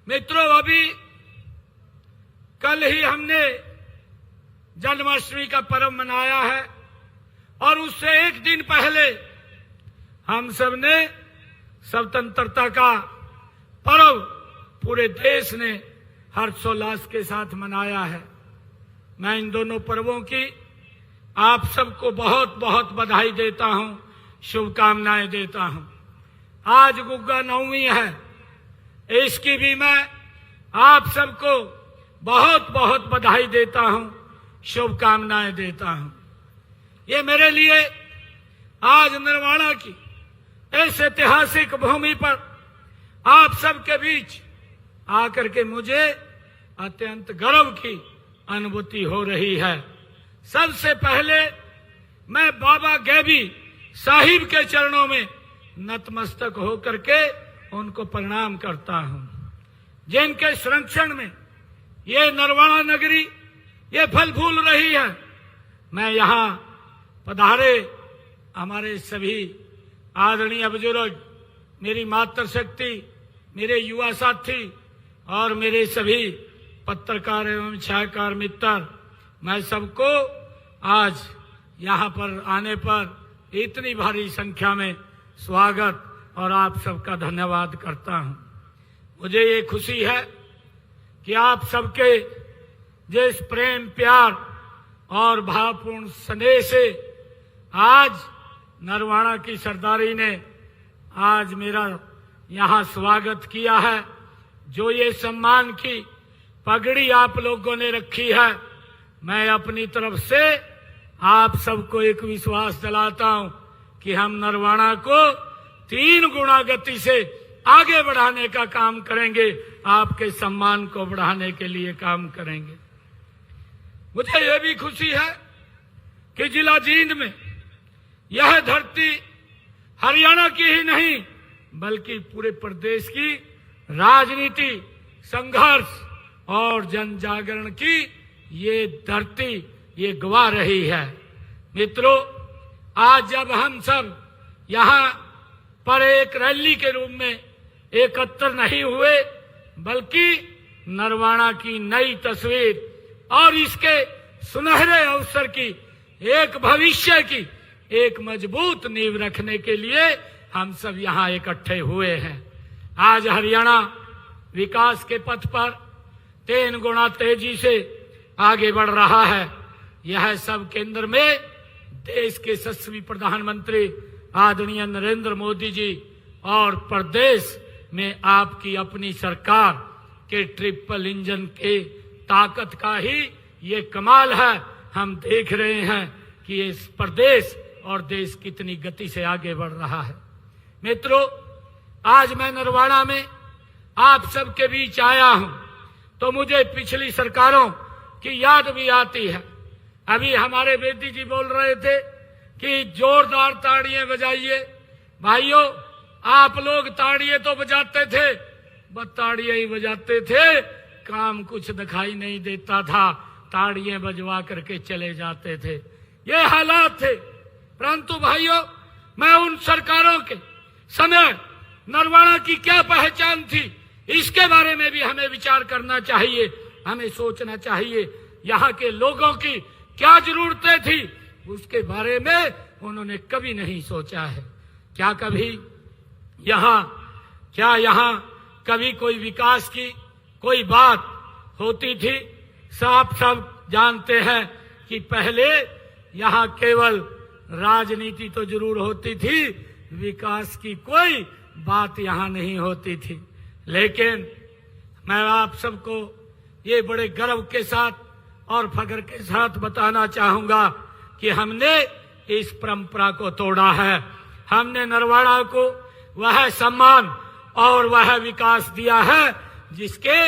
मित्रों, अभी कल ही हमने जन्माष्टमी का पर्व मनाया है और उससे एक दिन पहले हम सब ने स्वतंत्रता का पर्व पूरे देश ने हर्षोल्लास के साथ मनाया है। मैं इन दोनों पर्वों की आप सबको बहुत बहुत बधाई देता हूं, शुभकामनाएं देता हूं। आज गुग्गा नवमी है, इसकी भी मैं आप सबको बहुत बहुत बधाई देता हूं, शुभकामनाएं देता हूं। ये मेरे लिए आज नरवाड़ा की इस ऐतिहासिक भूमि पर आप सबके बीच आकर के मुझे अत्यंत गर्व की अनुभूति हो रही है। सबसे पहले मैं बाबा गैबी साहिब के चरणों में नतमस्तक होकर के उनको प्रणाम करता हूं, जिनके संरक्षण में ये नरवाड़ा नगरी ये फल फूल रही है। मैं यहाँ पधारे हमारे सभी आदरणीय बुजुर्ग, मेरी मातृशक्ति, मेरे युवा साथी और मेरे सभी पत्रकार एवं छायाकार मित्र, मैं सबको आज यहाँ पर आने पर इतनी भारी संख्या में स्वागत और आप सबका धन्यवाद करता हूँ। मुझे ये खुशी है कि आप सबके जिस प्रेम, प्यार और भावपूर्ण स्नेह से आज नरवाड़ा की सरदारी ने आज मेरा यहाँ स्वागत किया है, जो ये सम्मान की पगड़ी आप लोगों ने रखी है, मैं अपनी तरफ से आप सबको एक विश्वास दिलाता हूं कि हम नरवाड़ा को 3 गुना गति से आगे बढ़ाने का काम करेंगे, आपके सम्मान को बढ़ाने के लिए काम करेंगे। मुझे यह भी खुशी है कि जिला जींद में यह धरती हरियाणा की ही नहीं बल्कि पूरे प्रदेश की राजनीति, संघर्ष और जन जागरण की ये धरती ये गवा रही है। मित्रों, आज जब हम सब यहाँ पर एक रैली के रूप में एकत्र नहीं हुए बल्कि नरवाड़ा की नई तस्वीर और इसके सुनहरे अवसर की, एक भविष्य की एक मजबूत नींव रखने के लिए हम सब यहाँ इकट्ठे हुए हैं। आज हरियाणा विकास के पथ पर 3 गुना तेजी से आगे बढ़ रहा है। यह सब केंद्र में देश के यशस्वी प्रधानमंत्री आदरणीय नरेंद्र मोदी जी और प्रदेश में आपकी अपनी सरकार के ट्रिपल इंजन के ताकत का ही ये कमाल है। हम देख रहे हैं कि इस प्रदेश और देश कितनी गति से आगे बढ़ रहा है। मित्रों, आज मैं नरवाड़ा में आप सबके बीच आया हूं तो मुझे पिछली सरकारों की याद भी आती है। अभी हमारे बेटी जी बोल रहे थे कि जोरदार ताड़ियां बजाइए। भाइयों, आप लोग ताड़ियां तो बजाते थे, बस ताड़ियां ही बजाते थे, काम कुछ दिखाई नहीं देता था, ताड़ियां बजवा करके चले जाते थे। ये हालात थे। परंतु भाइयों, मैं उन सरकारों के समय नरवाड़ा की क्या पहचान थी, इसके बारे में भी हमें विचार करना चाहिए, हमें सोचना चाहिए। यहाँ के लोगों की क्या जरूरतें थी, उसके बारे में उन्होंने कभी नहीं सोचा है। क्या कभी यहाँ कभी कोई विकास की कोई बात होती थी? सब जानते हैं कि पहले यहाँ केवल राजनीति तो जरूर होती थी, विकास की कोई बात यहाँ नहीं होती थी। लेकिन मैं आप सबको ये बड़े गर्व के साथ और फख्र के साथ बताना चाहूंगा कि हमने इस परंपरा को तोड़ा है। हमने नरवाड़ा को वह सम्मान और वह विकास दिया है जिसके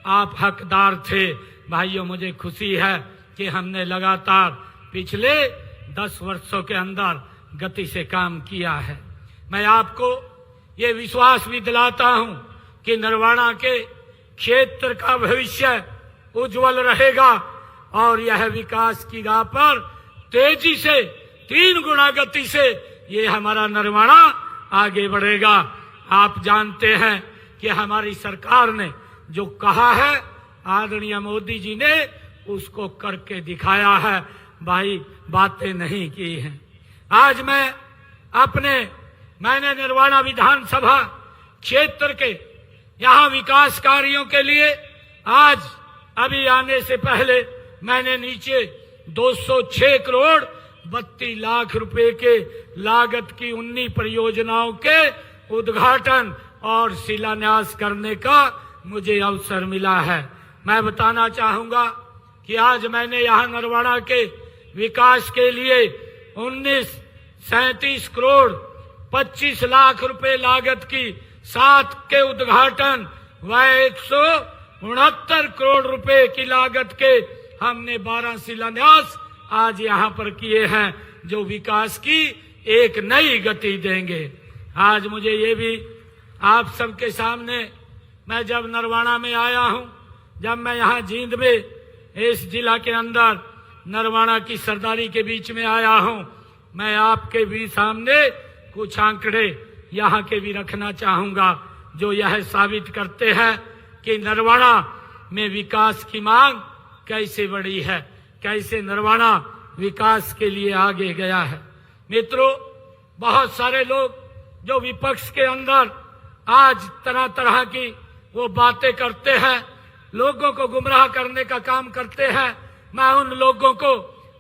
आप हकदार थे। भाइयों, मुझे खुशी है कि हमने लगातार पिछले 10 वर्षों के अंदर गति से काम किया है। मैं आपको ये विश्वास भी दिलाता हूं कि नरवाड़ा के क्षेत्र का भविष्य उज्जवल रहेगा और यह विकास की राह पर तेजी से 3 गुना गति से ये हमारा नरवाड़ा आगे बढ़ेगा। आप जानते हैं कि हमारी सरकार ने जो कहा है आदरणीय मोदी जी ने उसको करके दिखाया है भाई, बातें नहीं की हैं। आज मैंने नरवाना विधानसभा क्षेत्र के यहाँ विकास कार्यों के लिए आज अभी आने से पहले मैंने नीचे 206 करोड़ 32 लाख रुपए के लागत की 19 परियोजनाओं के उद्घाटन और शिलान्यास करने का मुझे अवसर मिला है। मैं बताना चाहूंगा कि आज मैंने यहाँ नरवाना के विकास के लिए 37 करोड़ 25 लाख रुपए लागत की 7 के उद्घाटन व 169 करोड़ रुपए की लागत के हमने 12 शिलान्यास आज यहाँ पर किए हैं, जो विकास की एक नई गति देंगे। आज मुझे ये भी आप सबके सामने, मैं जब नरवाना में आया हूँ, जब मैं यहाँ जींद में इस जिला के अंदर नरवाना की सरदारी के बीच में आया हूँ, मैं आपके भी सामने कुछ आंकड़े यहाँ के भी रखना चाहूंगा जो यह साबित करते हैं कि नरवाना में विकास की मांग कैसे बढ़ी है, कैसे नरवाना विकास के लिए आगे गया है। मित्रों, बहुत सारे लोग जो विपक्ष के अंदर आज तरह तरह की वो बातें करते हैं, लोगों को गुमराह करने का काम करते हैं। मैं उन लोगों को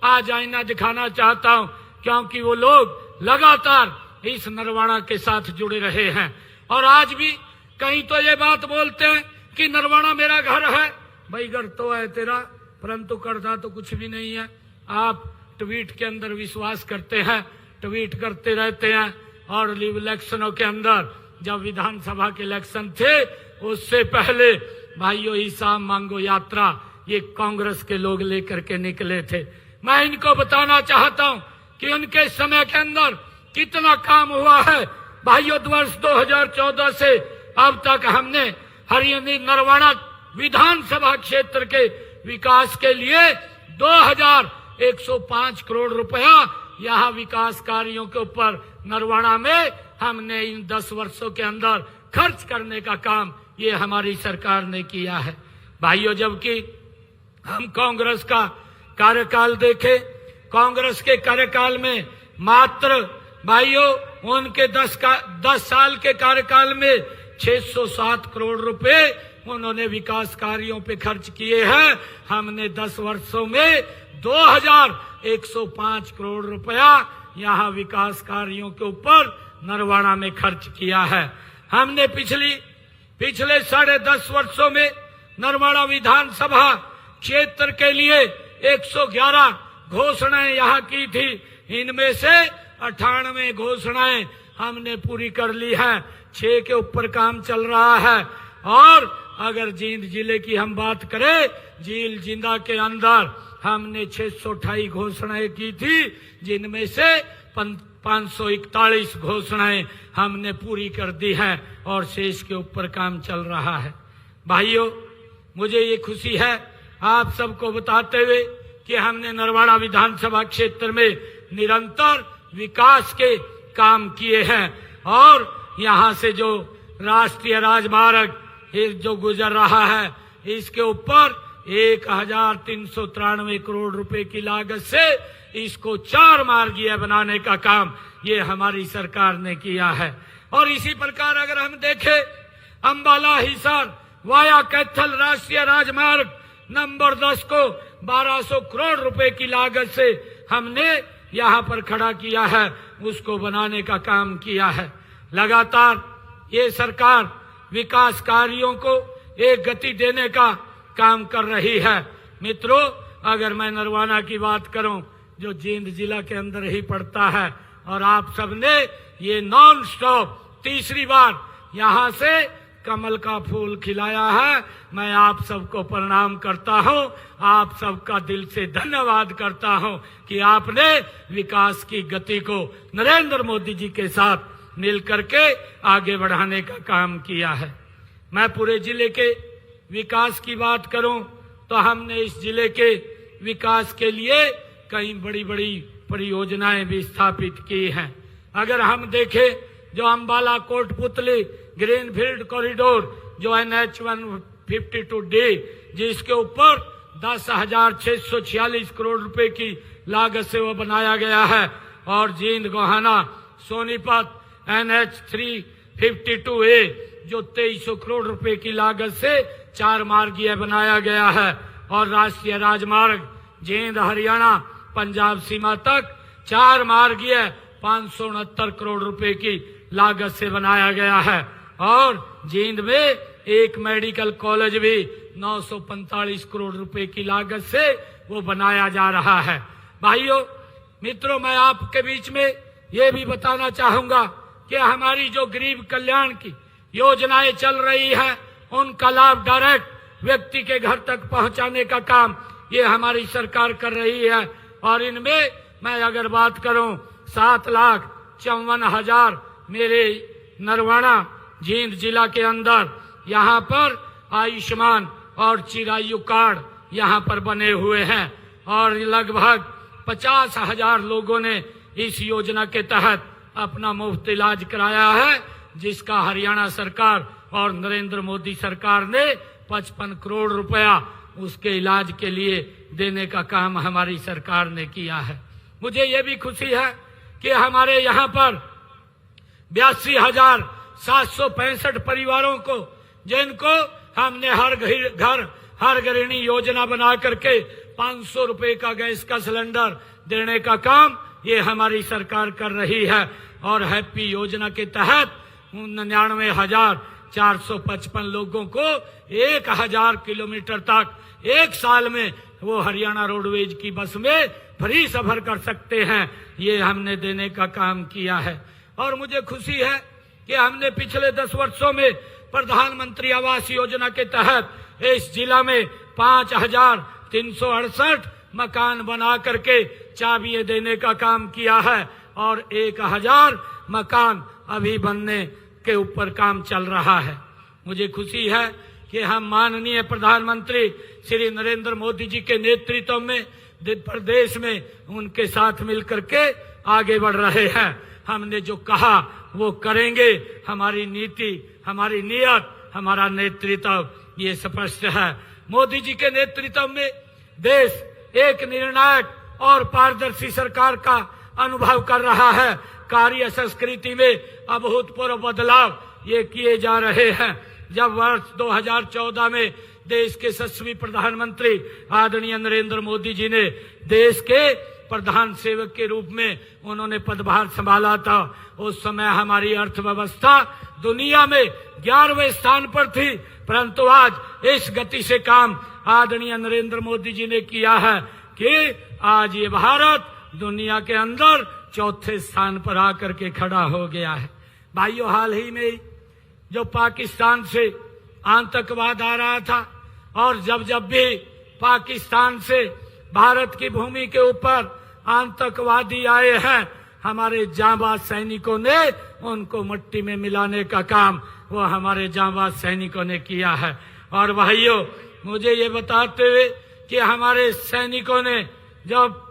आज आईना दिखाना चाहता हूं, क्योंकि वो लोग लगातार इस नरवाना के साथ जुड़े रहे हैं और आज भी कहीं तो ये बात बोलते हैं कि नरवाना मेरा घर है। भाई घर तो है तेरा, परंतु करता तो कुछ भी नहीं है। आप ट्वीट के अंदर विश्वास करते हैं, ट्वीट करते रहते हैं। और इलेक्शनों के अंदर जब विधानसभा के इलेक्शन थे, उससे पहले भाइयों हिसाब मांगो यात्रा ये कांग्रेस के लोग लेकर के निकले थे। मैं इनको बताना चाहता हूं कि उनके समय के अंदर कितना काम हुआ है। भाइयों, वर्ष 2014 से अब तक हमने हरियाणा नरवाना विधानसभा क्षेत्र के विकास के लिए 2105 करोड़ रुपया यहाँ विकास कार्यों के ऊपर नरवाना में हमने इन 10 वर्षों के अंदर खर्च करने का काम ये हमारी सरकार ने किया है। भाइयों, जबकि हम कांग्रेस का कार्यकाल देखें, कांग्रेस के कार्यकाल में मात्र भाइयों उनके 10 साल के कार्यकाल में 607 करोड़ रुपए उन्होंने विकास कार्यों पे खर्च किए हैं। हमने 10 वर्षों में 2105 करोड़ रुपया यहाँ विकास कार्यों के ऊपर नरवाना में खर्च किया है। हमने पिछले 10.5 वर्षों में नरवाना विधानसभा क्षेत्र के लिए 111 घोषणाएं यहाँ की थी। इनमें से 98 घोषणाएं हमने पूरी कर ली है, 6 के ऊपर काम चल रहा है। और अगर जींद जिले की हम बात करें, झील जिंदा के अंदर हमने 628 घोषणाएं की थी, जिनमें से 541 घोषणाएं हमने पूरी कर दी है और शेष के ऊपर काम चल रहा है। भाइयों, मुझे ये खुशी है आप सबको बताते हुए कि हमने नरवाना विधानसभा क्षेत्र में निरंतर विकास के काम किए हैं और यहाँ से जो राष्ट्रीय राजमार्ग जो गुजर रहा है, इसके ऊपर 1393 करोड़ रुपए की लागत से इसको 4 मार्गीय बनाने का काम ये हमारी सरकार ने किया है। और इसी प्रकार अगर हम देखें, अंबाला हिसार वाया कैथल राष्ट्रीय राजमार्ग नंबर 10 को 1200 करोड़ रुपए की लागत से हमने यहाँ पर खड़ा किया है, उसको बनाने का काम किया है। लगातार ये सरकार विकास कार्यों को एक गति देने का काम कर रही है। मित्रों, अगर मैं नरवाना की बात करूं, जो जींद जिला के अंदर ही पड़ता है, और आप सबने ये नॉन स्टॉप तीसरी बार यहाँ से कमल का फूल खिलाया है। मैं आप सबको प्रणाम करता हूँ, आप सबका दिल से धन्यवाद करता हूँ कि आपने विकास की गति को नरेंद्र मोदी जी के साथ मिलकर के आगे बढ़ाने का काम किया है। मैं पूरे जिले के विकास की बात करूं तो हमने इस जिले के विकास के लिए कई बड़ी बड़ी परियोजनाएं भी स्थापित की हैं। अगर हम देखें, जो अंबाला कोटपुतली ग्रीनफील्ड कॉरिडोर जो NH 152D, जिसके ऊपर 10,646 करोड़ रुपए की लागत से वो बनाया गया है, और जींद गोहाना सोनीपत NH 352A, जो 2300 करोड़ रुपए की लागत से 4 मार्गीय बनाया गया है, और राष्ट्रीय राजमार्ग जींद हरियाणा पंजाब सीमा तक 4 मार्गीय 569 करोड़ रुपए की लागत से बनाया गया है, और जींद में एक मेडिकल कॉलेज भी 945 करोड़ रुपए की लागत से वो बनाया जा रहा है। भाइयों मित्रों, मैं आपके बीच में ये भी बताना चाहूंगा कि हमारी जो गरीब कल्याण की योजनाएं चल रही है, उनका लाभ डायरेक्ट व्यक्ति के घर तक पहुंचाने का काम ये हमारी सरकार कर रही है। और इनमें मैं अगर बात करूं, 7,54,000 मेरे नरवाना जींद जिला के अंदर यहाँ पर आयुष्मान और चिरायु कार्ड यहाँ पर बने हुए हैं, और लगभग 50,000 लोगों ने इस योजना के तहत अपना मुफ्त इलाज कराया है, जिसका हरियाणा सरकार और नरेंद्र मोदी सरकार ने 55 करोड़ रुपया उसके इलाज के लिए देने का काम हमारी सरकार ने किया है। मुझे ये भी खुशी है कि हमारे यहाँ पर 82,765 परिवारों को, जिनको हमने हर घर हर गृहिणी योजना बना करके 500 रुपए का गैस का सिलेंडर देने का काम ये हमारी सरकार कर रही है, और हैप्पी योजना के तहत 99,455 लोगों को 1,000 किलोमीटर तक एक साल में वो हरियाणा रोडवेज की बस में फ्री सफर कर सकते हैं, ये हमने देने का काम किया है। और मुझे खुशी है कि हमने पिछले 10 वर्षों में प्रधानमंत्री आवास योजना के तहत इस जिला में 5,368 मकान बना करके चाबियां देने का काम किया है, और 1,000 मकान अभी बनने के ऊपर काम चल रहा है। मुझे खुशी है कि हम माननीय प्रधानमंत्री श्री नरेंद्र मोदी जी के नेतृत्व में प्रदेश में उनके साथ मिलकर के आगे बढ़ रहे हैं। हमने जो कहा वो करेंगे, हमारी नीति, हमारी नियत, हमारा नेतृत्व ये स्पष्ट है। मोदी जी के नेतृत्व में देश एक निर्णायक और पारदर्शी सरकार का अनुभव कर रहा है। कार्य संस्कृति में अभूतपूर्व बदलाव ये किए जा रहे हैं। जब वर्ष 2014 में देश के यशस्वी प्रधानमंत्री आदरणीय नरेंद्र मोदी जी ने देश के प्रधान सेवक के रूप में उन्होंने पदभार संभाला था, उस समय हमारी अर्थव्यवस्था दुनिया में 11वें स्थान पर थी, परंतु आज इस गति से काम आदरणीय नरेंद्र मोदी जी ने किया है कि आज ये भारत दुनिया के अंदर 4थे स्थान पर आकर के खड़ा हो गया है। भाइयों, हाल ही में जो पाकिस्तान से आतंकवाद आ रहा था, और जब भी पाकिस्तान से भारत की भूमि के ऊपर आतंकवादी आए हैं, हमारे जांबाज सैनिकों ने उनको मिट्टी में मिलाने का काम वो हमारे जांबाज सैनिकों ने किया है। और भाइयों, मुझे ये बताते हुए कि हमारे सैनिकों ने जब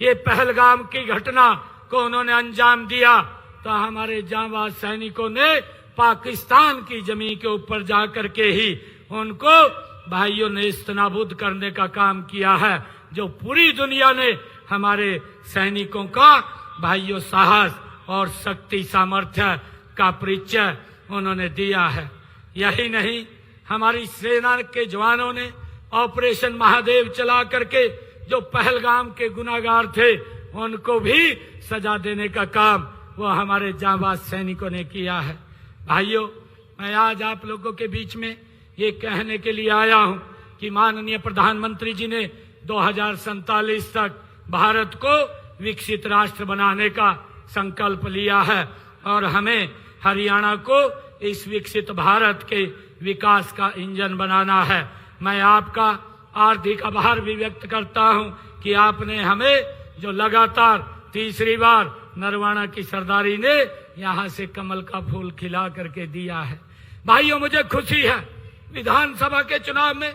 ये पहलगाम की घटना को उन्होंने अंजाम दिया, तो हमारे जांबाज सैनिकों ने पाकिस्तान की जमीन के ऊपर जाकर के ही उनको भाइयों ने इस्तेनाबूद करने का काम किया है, जो पूरी दुनिया ने हमारे सैनिकों का भाइयों साहस और शक्ति सामर्थ्य का परिचय उन्होंने दिया है। यही नहीं, हमारी सेना के जवानों ने ऑपरेशन महादेव चला करके जो पहलगाम के गुनाहगार थे उनको भी सजा देने का काम वो हमारे जांबाज सैनिकों ने किया है। भाइयों, मैं आज आप लोगों के बीच में ये कहने के लिए आया हूं कि माननीय प्रधानमंत्री जी ने 2047 तक भारत को विकसित राष्ट्र बनाने का संकल्प लिया है, और हमें हरियाणा को इस विकसित भारत के विकास का इंजन बनाना है। मैं आपका हार्दिक आभार भी व्यक्त करता हूं कि आपने हमें जो लगातार तीसरी बार नरवाना की सरदारी ने यहाँ से कमल का फूल खिला करके दिया है। भाइयों, मुझे खुशी है, विधानसभा के चुनाव में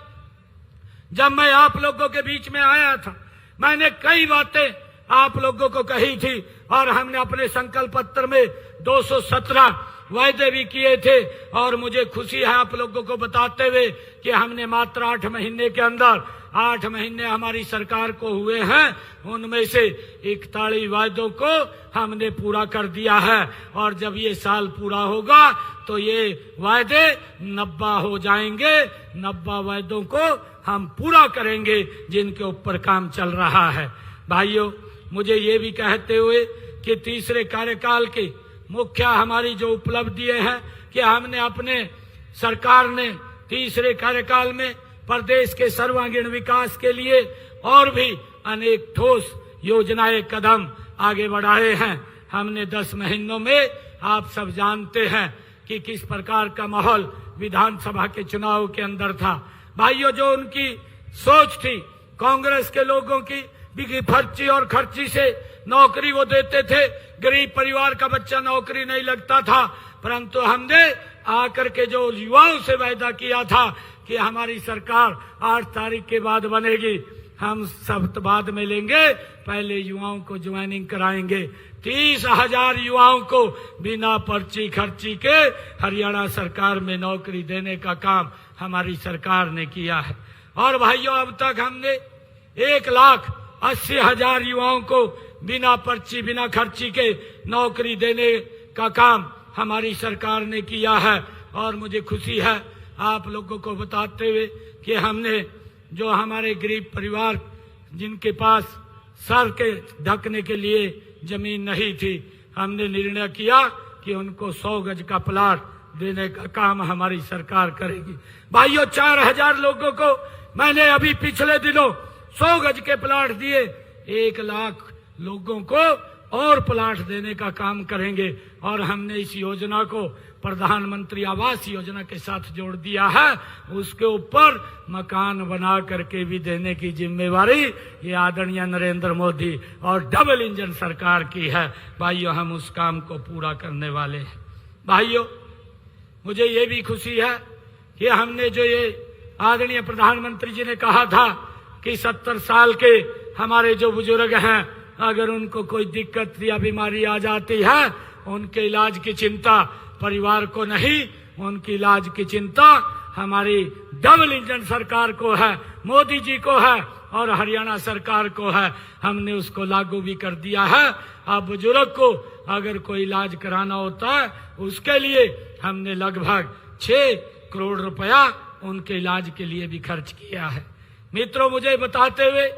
जब मैं आप लोगों के बीच में आया था, मैंने कई बातें आप लोगों को कही थी, और हमने अपने संकल्प पत्र में 217 वायदे भी किए थे। और मुझे खुशी है आप लोगों को बताते हुए कि हमने मात्र 8 महीने के अंदर 8 महीने हमारी सरकार को हुए हैं, उनमें से 41 वायदों को हमने पूरा कर दिया है। और जब ये साल पूरा होगा तो ये वायदे 90 हो जाएंगे। 90 वायदों को हम पूरा करेंगे जिनके ऊपर काम चल रहा है। भाइयों, मुझे ये भी कहते हुए कि तीसरे कार्यकाल की मुख्य हमारी जो उपलब्धियां हैं कि हमने अपने सरकार ने तीसरे कार्यकाल में प्रदेश के सर्वांगीण विकास के लिए और भी अनेक ठोस योजनाएं कदम आगे बढ़ाए हैं। हमने 10 महीनों में आप सब जानते हैं कि किस प्रकार का माहौल विधानसभा के चुनाव के अंदर था। भाइयों, जो उनकी सोच थी कांग्रेस के लोगों की बिकी फर्ची और खर्ची से नौकरी वो देते थे, गरीब परिवार का बच्चा नौकरी नहीं लगता था, परंतु हमने आकर के जो युवाओं से वायदा किया था कि हमारी सरकार 8 तारीख के बाद बनेगी, हम सब बाद में लेंगे, पहले युवाओं को ज्वाइनिंग कराएंगे। 30,000 युवाओं को बिना पर्ची खर्ची के हरियाणा सरकार में नौकरी देने का काम हमारी सरकार ने किया है। और भाइयों, अब तक हमने 1,80,000 युवाओं को बिना पर्ची बिना खर्ची के नौकरी देने का काम हमारी सरकार ने किया है। और मुझे खुशी है आप लोगों को बताते हुए कि हमने जो हमारे गरीब परिवार जिनके पास सर के ढकने के लिए जमीन नहीं थी, हमने निर्णय किया कि उनको 100 गज का प्लाट देने का काम हमारी सरकार करेगी। भाइयों, 4,000 लोगों को मैंने अभी पिछले दिनों 100 गज के प्लाट दिए। 1 लाख लोगों को और प्लाट देने का काम करेंगे। और हमने इस योजना को प्रधानमंत्री आवास योजना के साथ जोड़ दिया है। उसके ऊपर मकान बना करके भी देने की जिम्मेवारी ये आदरणीय नरेंद्र मोदी और डबल इंजन सरकार की है। भाइयों, हम उस काम को पूरा करने वाले हैं। भाइयों, मुझे ये भी खुशी है कि हमने जो ये आदरणीय प्रधानमंत्री जी ने कहा था कि 70 साल के हमारे जो बुजुर्ग हैं, अगर उनको कोई दिक्कत या बीमारी आ जाती है, उनके इलाज की चिंता परिवार को नहीं, उनकी इलाज की चिंता हमारी डबल इंजन सरकार को है, मोदी जी को है और हरियाणा सरकार को है। हमने उसको लागू भी कर दिया है। अब बुजुर्ग को अगर कोई इलाज कराना होता है, उसके लिए हमने लगभग 6 करोड़ रुपया उनके इलाज के लिए भी खर्च किया है। मित्रों, मुझे बताते हुए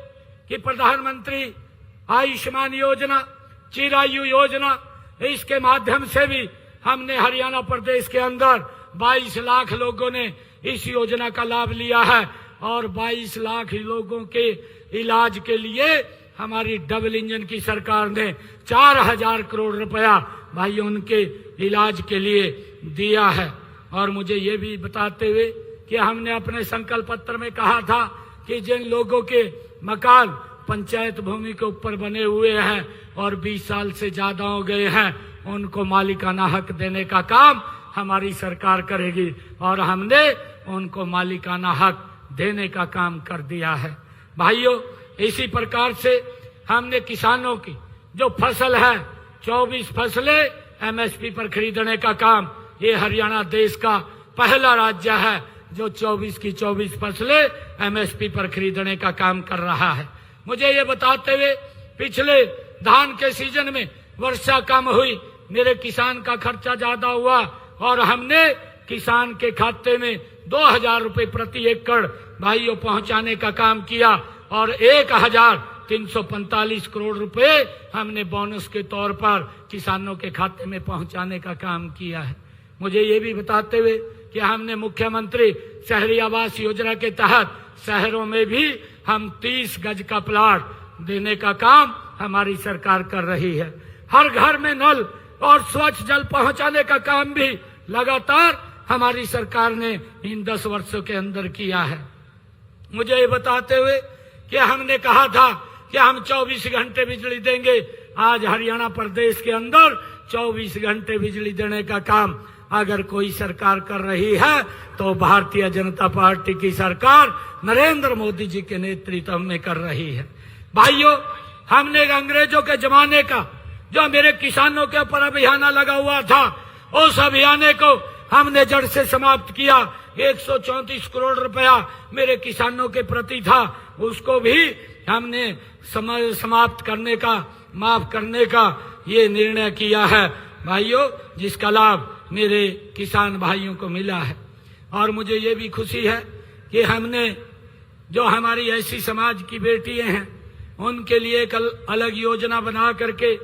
कि प्रधानमंत्री आयुष्मान योजना, चिरायु योजना, इसके माध्यम से भी हमने हरियाणा प्रदेश के अंदर 22 लाख लोगों ने इस योजना का लाभ लिया है। और 22 लाख लोगों के इलाज के लिए हमारी डबल इंजन की सरकार ने 4,000 करोड़ रुपया भाइयों उनके इलाज के लिए दिया है। और मुझे ये भी बताते हुए कि हमने अपने संकल्प पत्र में कहा था कि जिन लोगों के मकान पंचायत भूमि के ऊपर बने हुए हैं और 20 साल से ज्यादा हो गए हैं, उनको मालिकाना हक देने का काम हमारी सरकार करेगी। और हमने उनको मालिकाना हक देने का काम कर दिया है। भाइयों, इसी प्रकार से हमने किसानों की जो फसल है, 24 फसलें MSP पर खरीदने का काम, ये हरियाणा देश का पहला राज्य है जो 24 की 24 फसलें MSP पर खरीदने का काम कर रहा है। मुझे ये बताते हुए पिछले धान के सीजन में वर्षा कम हुई, मेरे किसान का खर्चा ज्यादा हुआ और हमने किसान के खाते में 2,000 रुपए प्रति एकड़ भाइयों पहुंचाने का काम किया और 1,345 करोड़ रुपए हमने बोनस के तौर पर किसानों के खाते में पहुंचाने का काम किया है। मुझे ये भी बताते हुए कि हमने मुख्यमंत्री शहरी आवास योजना के तहत शहरों में भी हम 30 गज का प्लाट देने का काम हमारी सरकार कर रही है। हर घर में नल और स्वच्छ जल पहुंचाने का काम भी लगातार हमारी सरकार ने इन 10 वर्षों के अंदर किया है। मुझे ये बताते हुए कि हमने कहा था कि हम 24 घंटे बिजली देंगे, आज हरियाणा प्रदेश के अंदर 24 घंटे बिजली देने का काम अगर कोई सरकार कर रही है तो भारतीय जनता पार्टी की सरकार नरेंद्र मोदी जी के नेतृत्व में कर रही है। भाइयों, हमने अंग्रेजों के जमाने का जो मेरे किसानों के ऊपर अभियान लगा हुआ था, उस अभियान को हमने जड़ से समाप्त किया। 134 करोड़ रुपया मेरे किसानों के प्रति था, उसको भी हमने समाप्त करने का, माफ करने का ये निर्णय किया है भाइयों, जिसका लाभ मेरे किसान भाइयों को मिला है। और मुझे ये भी खुशी है कि हमने जो हमारी ऐसी समाज की बेटियां हैं उनके लिए एक अलग योजना बना करके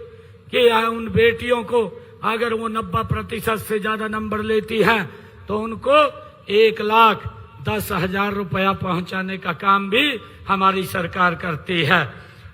कि उन बेटियों को अगर वो 90% से ज्यादा नंबर लेती हैं तो उनको 1,10,000 रुपया पहुंचाने का काम भी हमारी सरकार करती है।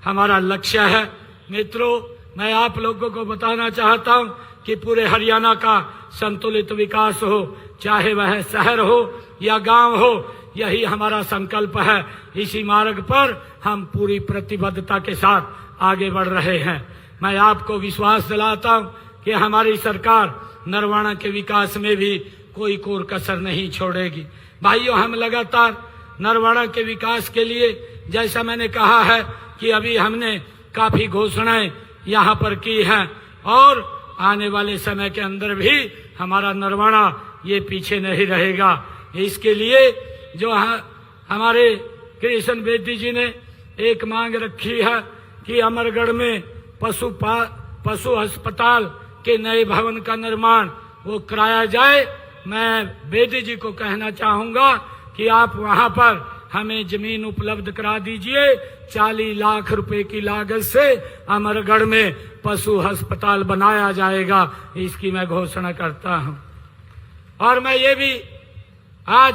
हमारा लक्ष्य है मित्रों, मैं आप लोगों को बताना चाहता हूं कि पूरे हरियाणा का संतुलित विकास हो, चाहे वह शहर हो या गांव हो, यही हमारा संकल्प है। इसी मार्ग पर हम पूरी प्रतिबद्धता के साथ आगे बढ़ रहे हैं। मैं आपको विश्वास दिलाता हूं कि हमारी सरकार नरवाना के विकास में भी कोई कोर कसर नहीं छोड़ेगी। भाइयों, हम लगातार नरवाना के विकास के लिए, जैसा मैंने कहा है कि अभी हमने काफी घोषणाएं यहाँ पर की हैं और आने वाले समय के अंदर भी हमारा नरवाना ये पीछे नहीं रहेगा। इसके लिए जो हमारे कृष्ण बेदी जी ने एक मांग रखी है कि अमरगढ़ में पशु अस्पताल के नए भवन का निर्माण वो कराया जाए। मैं बेदी जी को कहना चाहूंगा कि आप वहां पर हमें जमीन उपलब्ध करा दीजिए। 40 लाख रुपए की लागत से अमरगढ़ में पशु अस्पताल बनाया जाएगा, इसकी मैं घोषणा करता हूं। और मैं ये भी, आज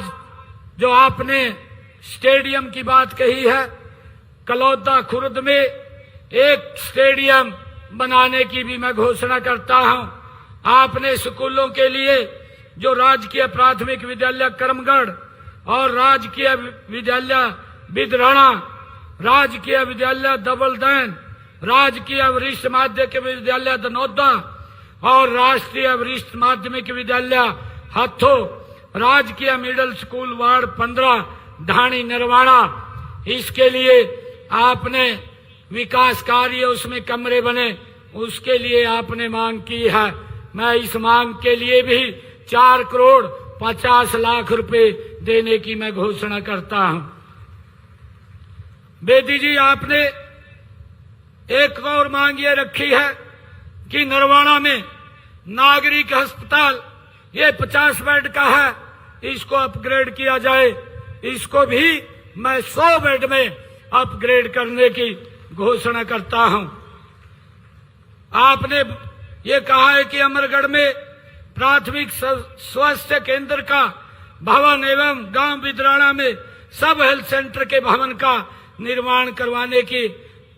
जो आपने स्टेडियम की बात कही है, कलौदा खुर्द में एक स्टेडियम बनाने की भी मैं घोषणा करता हूं। आपने स्कूलों के लिए जो राजकीय प्राथमिक विद्यालय करमगढ़ और राजकीय विद्यालय बिदराना, राजकीय विद्यालय दबलदैन, राजकीय वरिष्ठ माध्यमिक विद्यालय दनौदा और राष्ट्रीय वरिष्ठ माध्यमिक विद्यालय हथो, राजकीय मिडिल स्कूल वार्ड 15 ढाणी नरवाना, इसके लिए आपने विकास कार्य, उसमें कमरे बने, उसके लिए आपने मांग की है। मैं इस मांग के लिए भी 4 करोड़ 50 लाख रुपए देने की मैं घोषणा करता हूं। बेदी जी, आपने एक और मांग ये रखी है कि नरवाना में नागरिक अस्पताल, ये 50 बेड का है, इसको अपग्रेड किया जाए। इसको भी मैं 100 बेड में अपग्रेड करने की घोषणा करता हूं। आपने ये कहा है कि अमरगढ़ में प्राथमिक स्वास्थ्य केंद्र का भवन एवं गांव बिदराना में सब हेल्थ सेंटर के भवन का निर्माण करवाने की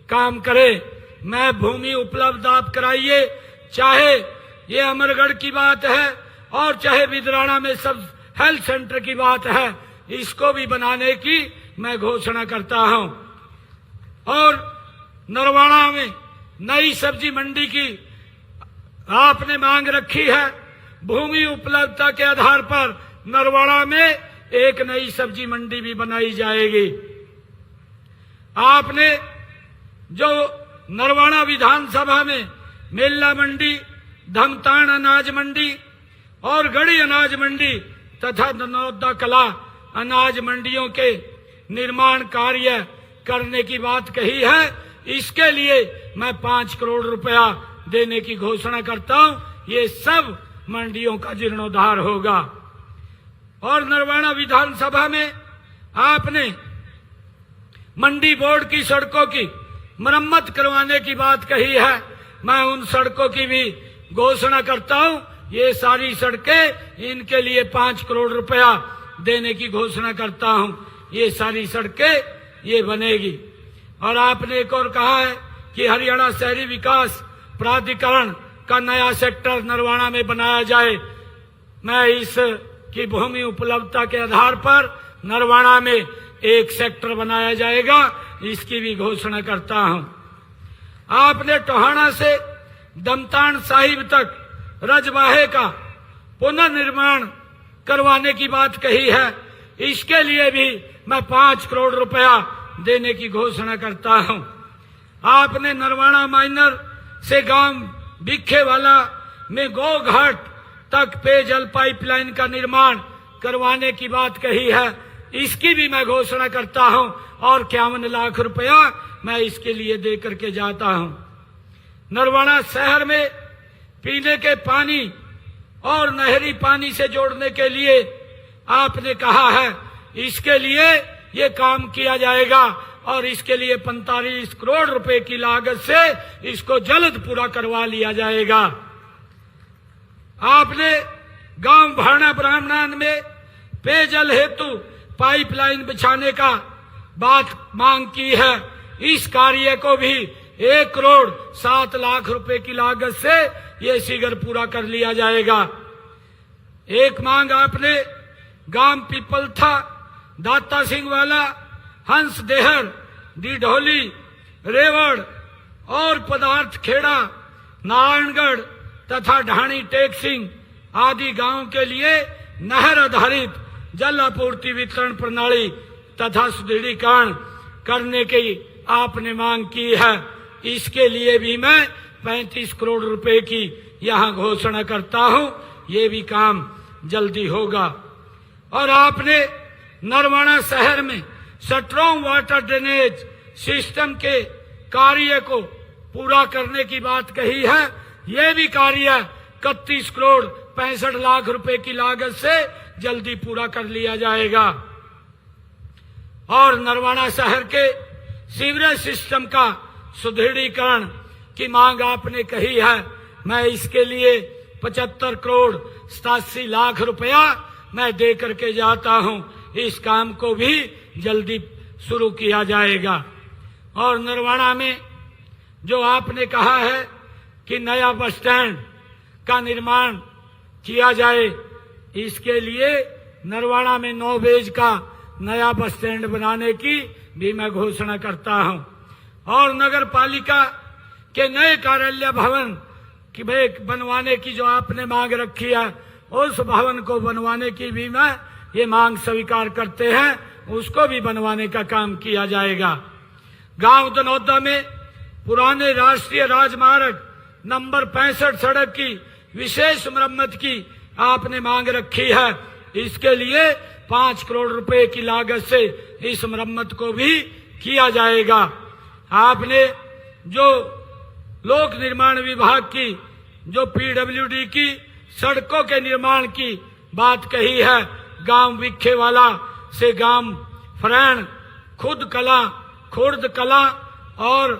काम करें। मैं भूमि उपलब्ध आप कराइए, चाहे ये अमरगढ़ की बात है और चाहे बिदराना में सब हेल्थ सेंटर की बात है, इसको भी बनाने की मैं घोषणा करता हूं। और नरवाना में नई सब्जी मंडी की आपने मांग रखी है। भूमि उपलब्धता के आधार पर नरवाना में एक नई सब्जी मंडी भी बनाई जाएगी। आपने जो नरवाना विधानसभा में मेला मंडी, धमतान अनाज मंडी और गढ़ी अनाज मंडी तथा दनौदा कला अनाज मंडियों के निर्माण कार्य करने की बात कही है, इसके लिए मैं 5 करोड़ रुपया देने की घोषणा करता हूं। ये सब मंडियों का जीर्णोद्धार होगा। और नरवाना विधानसभा में आपने मंडी बोर्ड की सड़कों की मरम्मत करवाने की बात कही है, मैं उन सड़कों की भी घोषणा करता हूं। ये सारी सड़कें, इनके लिए 5 करोड़ रुपया देने की घोषणा करता हूं। ये सारी सड़कें ये बनेगी। और आपने एक और कहा है कि हरियाणा शहरी विकास प्राधिकरण का नया सेक्टर नरवाना में बनाया जाए। मैं इस की भूमि उपलब्धता के आधार पर नरवाना में एक सेक्टर बनाया जाएगा, इसकी भी घोषणा करता हूं। आपने टोहाना से दमतान साहिब तक रजवाहे का पुनर्निर्माण करवाने की बात कही है, इसके लिए भी मैं 5 करोड़ रुपया देने की घोषणा करता हूं। आपने नरवाना माइनर से गांव भिखेवाला में गौ घाट तक पेयजल पाइपलाइन का निर्माण करवाने की बात कही है। इसकी भी मैं घोषणा करता हूं और 51 लाख रुपया मैं इसके लिए दे करके जाता हूं। नरवाना शहर में पीने के पानी और नहरी पानी से जोड़ने के लिए आपने कहा है, इसके लिए ये काम किया जाएगा और इसके लिए 45 करोड़ रुपए की लागत से इसको जल्द पूरा करवा लिया जाएगा। आपने गांव भाना ब्राह्मण में पेयजल हेतु पाइपलाइन बिछाने का बात मांग की है। इस कार्य को भी 1 करोड़ 7 लाख रुपए की लागत से ये शीघ्र पूरा कर लिया जाएगा। एक मांग आपने गांव पिपलथा, दाता सिंह वाला, हंस देहर, डिढोली, रेवड़ और पदार्थ खेड़ा, नारायणगढ़ तथा ढाणी टेक सिंह आदि गांवों के लिए नहर आधारित जल आपूर्ति वितरण प्रणाली तथा सुदृढ़ीकरण करने की आपने मांग की है। इसके लिए भी मैं 35 करोड़ रुपए की यहां घोषणा करता हूं। ये भी काम जल्दी होगा। और आपने नरवाना शहर में स्ट्रॉन्ग वाटर ड्रेनेज सिस्टम के कार्य को पूरा करने की बात कही है। ये भी कार्य 31 करोड़ 65 लाख रुपए की लागत से जल्दी पूरा कर लिया जाएगा। और नरवाना शहर के सीवरेज सिस्टम का सुदृढ़ीकरण की मांग आपने कही है। मैं इसके लिए 75 करोड़ 87 लाख रुपया मैं दे करके जाता हूं। इस काम को भी जल्दी शुरू किया जाएगा। और नरवाना में जो आपने कहा है कि नया बस स्टैंड का निर्माण किया जाए, इसके लिए नरवाना में 9 बेज का नया बस स्टैंड बनाने की भी मैं घोषणा करता हूं। और नगर पालिका के नए कार्यालय भवन की बनवाने की जो आपने मांग रखी है, उस भवन को बनवाने की भी मैं ये मांग स्वीकार करते हैं, उसको भी बनवाने का काम किया जाएगा। गांव दनौदा में पुराने राष्ट्रीय राजमार्ग नंबर 65 सड़क की विशेष मरम्मत की आपने मांग रखी है। इसके लिए 5 करोड़ रुपए की लागत से इस मरम्मत को भी किया जाएगा। आपने जो लोक निर्माण विभाग की जो पीडब्ल्यूडी की सड़कों के निर्माण की बात कही है, गांव भिखेवाला से गांव फरैन, खुद कला, खुर्द कला और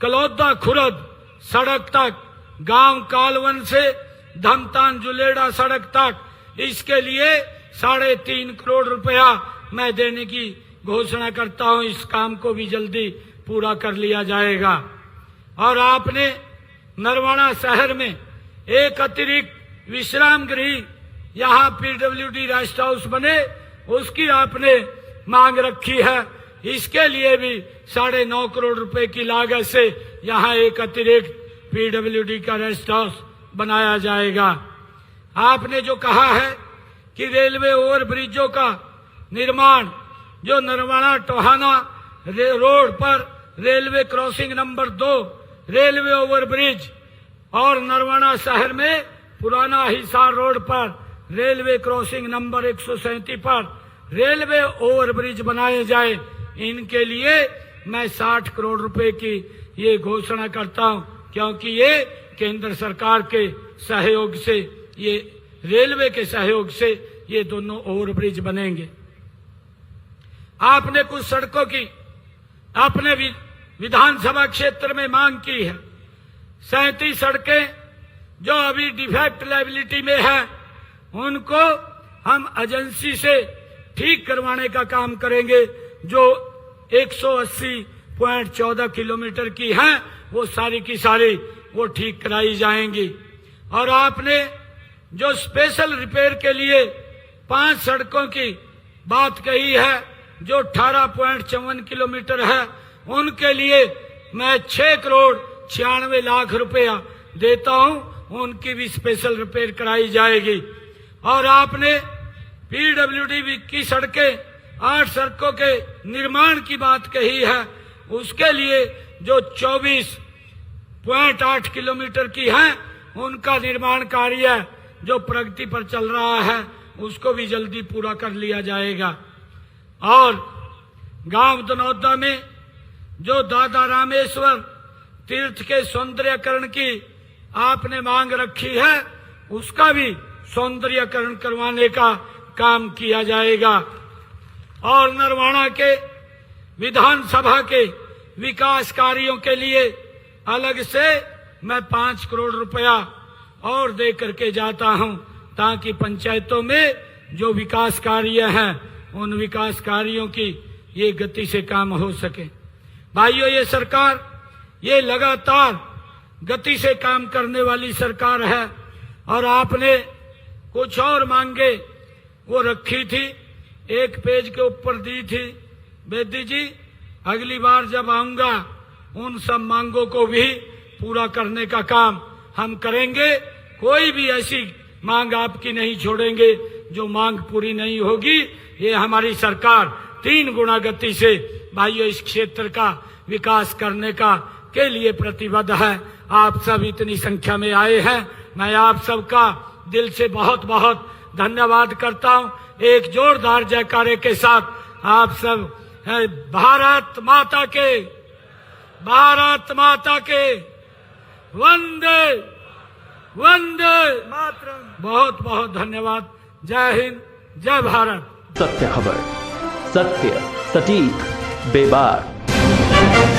कलौदा खुर्द सड़क तक, गांव कालवन से धमतान जुलेड़ा सड़क तक, इसके लिए 3.5 करोड़ रुपया मैं देने की घोषणा करता हूं। इस काम को भी जल्दी पूरा कर लिया जाएगा। और आपने नरवाना शहर में एक अतिरिक्त विश्राम गृह यहाँ पीडब्ल्यूडी रेस्ट हाउस बने, उसकी आपने मांग रखी है। इसके लिए भी 9.5 करोड़ रुपए की लागत से यहाँ एक अतिरिक्त पीडब्ल्यूडी का रेस्ट हाउस बनाया जाएगा। आपने जो कहा है कि रेलवे ओवर ब्रिजों का निर्माण, जो नरवाना टोहाना रोड पर railway crossing number 2 railway over bridge और नरवाना शहर में पुराना हिसार रोड पर रेलवे क्रॉसिंग नंबर 137 पर रेलवे ओवर ब्रिज बनाए जाए, इनके लिए मैं 60 करोड़ रुपए की ये घोषणा करता हूं, क्योंकि ये केंद्र सरकार के सहयोग से, ये रेलवे के सहयोग से ये दोनों ओवर ब्रिज बनेंगे। आपने कुछ सड़कों की अपने विधानसभा क्षेत्र में मांग की है। 37 सड़कें जो अभी डिफेक्ट लायबिलिटी में है, उनको हम एजेंसी से ठीक करवाने का काम करेंगे। जो 180.14 किलोमीटर की हैं, वो सारी की सारी वो ठीक कराई जाएंगी। और आपने जो स्पेशल रिपेयर के लिए 5 सड़कों की बात कही है, जो 18.54 किलोमीटर है, उनके लिए मैं 6 करोड़ 96 लाख रुपया देता हूं, उनकी भी स्पेशल रिपेयर कराई जाएगी। और आपने पीडब्ल्यूडी की सड़कें 8 सड़कों के निर्माण की बात कही है, उसके लिए जो 0.8 किलोमीटर की हैं, उनका निर्माण कार्य जो प्रगति पर चल रहा है उसको भी जल्दी पूरा कर लिया जाएगा। और गांव दनौदा में जो दादा रामेश्वर तीर्थ के सौंदर्यकरण की आपने मांग रखी है, उसका भी सौंदर्यकरण करवाने का काम किया जाएगा। और नरवाना के विधानसभा के विकास कार्यों के लिए अलग से मैं 5 करोड़ रुपया और दे करके जाता हूं, ताकि पंचायतों में जो विकास कार्य हैं उन विकास कार्यों की ये गति से काम हो सके। भाइयों, ये सरकार ये लगातार गति से काम करने वाली सरकार है। और आपने कुछ और मांगे वो रखी थी, एक पेज के ऊपर दी थी। बेदी जी, अगली बार जब आऊंगा उन सब मांगों को भी पूरा करने का काम हम करेंगे। कोई भी ऐसी मांग आपकी नहीं छोड़ेंगे जो मांग पूरी नहीं होगी। ये हमारी सरकार 3 गुना गति से भाइयों इस क्षेत्र का विकास करने का के लिए प्रतिबद्ध है। आप सब इतनी संख्या में आए हैं, मैं आप सबका दिल से बहुत बहुत धन्यवाद करता हूं। एक जोरदार जयकारे के साथ आप सब भारत माता के, भारत माता के वंदे वंदे मातरम। बहुत बहुत धन्यवाद। जय हिंद, जय भारत। सत्य खबर, सत्य, सटीक, बेबाक।